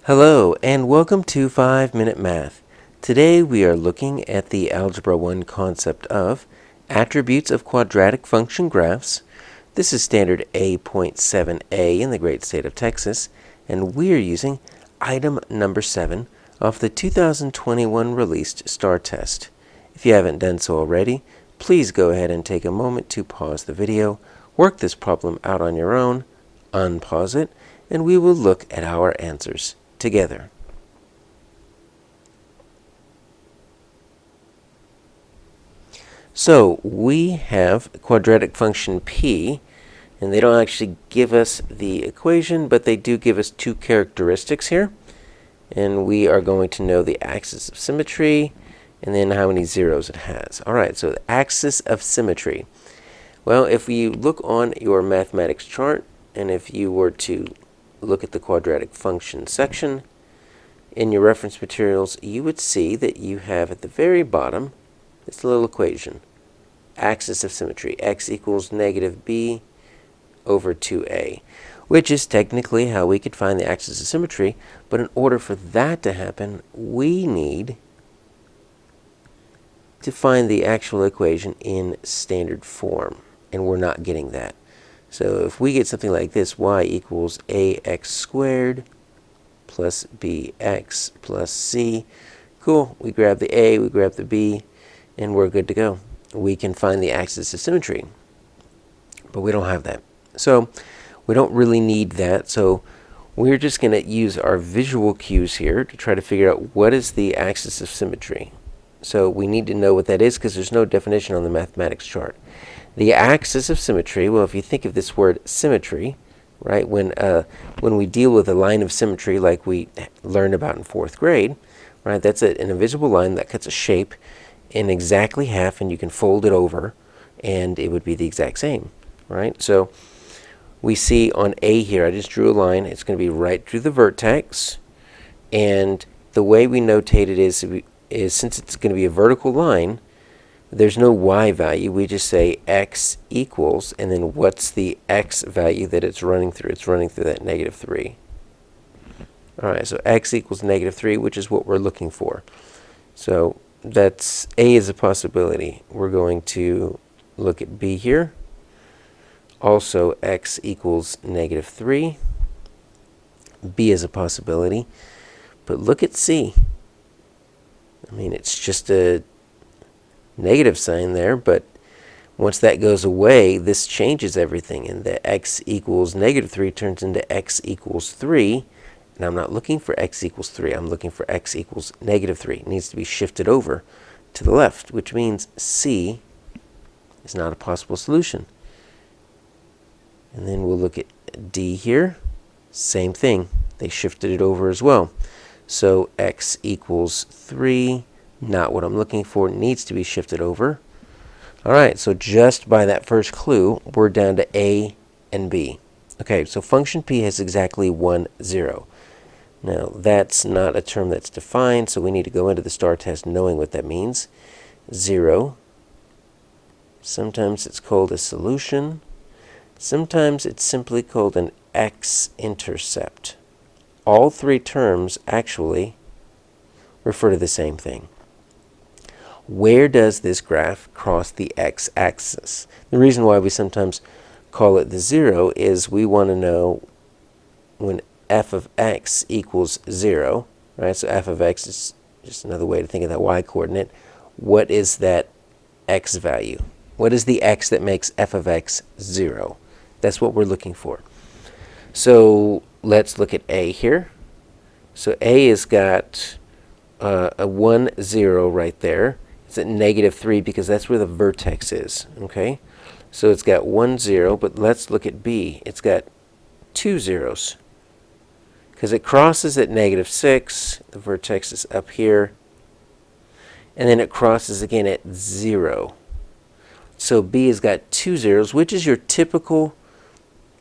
Hello and welcome to 5-Minute Math. Today we are looking at the Algebra 1 concept of attributes of quadratic function graphs. This is standard A.7A in the great state of Texas, and we are using item number 7 of the 2021 released STAAR test. If you haven't done so already, please go ahead and take a moment to pause the video, work this problem out on your own, unpause it, and we will look at our answers together. So we have quadratic function p, and they don't actually give us the equation, but they do give us two characteristics here. And we are going to know the axis of symmetry and then how many zeros it has. All right, so the axis of symmetry. Well, if you look on your mathematics chart, and if you were to look at the quadratic function section in your reference materials, you would see that you have at the very bottom this little equation, axis of symmetry, x equals negative b over 2a, which is technically how we could find the axis of symmetry, but in order for that to happen, we need to find the actual equation in standard form, and we're not getting that. So if we get something like this, y equals ax squared plus bx plus c, cool, we grab the a, we grab the b, and we're good to go. We can find the axis of symmetry, but we don't have that. So we don't really need that, so we're just going to use our visual cues here to try to figure out what is the axis of symmetry. So we need to know what that is because there's no definition on the mathematics chart. The axis of symmetry, well, if you think of this word symmetry, right, when we deal with a line of symmetry like we learned about in 4th grade, right, that's an invisible line that cuts a shape in exactly half, and you can fold it over, and it would be the exact same, right? So we see on A here, I just drew a line. It's going to be right through the vertex, and the way we notate it is since it's going to be a vertical line, there's no y value. We just say x equals, and then what's the x value that it's running through? It's running through that negative 3. All right, so x equals negative 3, which is what we're looking for. So that's A is a possibility. We're going to look at B here. Also, x equals negative 3. B is a possibility. But look at C. I mean, it's just a negative sign there, but once that goes away, this changes everything, and the x equals negative 3 turns into x equals 3, and I'm not looking for x equals 3, I'm looking for x equals negative 3. It needs to be shifted over to the left, which means C is not a possible solution. And then we'll look at D here. Same thing. They shifted it over as well. So x equals 3, not what I'm looking for, needs to be shifted over. All right, so just by that first clue, we're down to A and B. Okay, so function P has exactly 1, 0. Now, that's not a term that's defined, so we need to go into the STAAR test knowing what that means. 0. Sometimes it's called a solution. Sometimes it's simply called an x-intercept. All three terms actually refer to the same thing. Where does this graph cross the x-axis? The reason why we sometimes call it the 0 is we want to know when f of x equals 0, right? So f of x is just another way to think of that y-coordinate. What is that x value? What is the x that makes f of x 0? That's what we're looking for. So let's look at A here. So A has got a 1, 0 right there. It's at negative 3 because that's where the vertex is, okay? So it's got 1, 0, but let's look at B. It's got 2 zeros because it crosses at negative 6. The vertex is up here. And then it crosses again at 0. So B has got 2 zeros, which is your typical,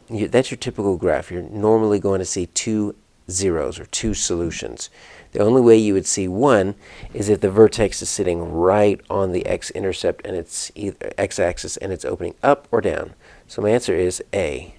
that's your typical graph. You're normally going to see 2 zeros or 2 solutions. The only way you would see 1 is if the vertex is sitting right on the x-intercept and it's either x-axis and it's opening up or down. So my answer is A.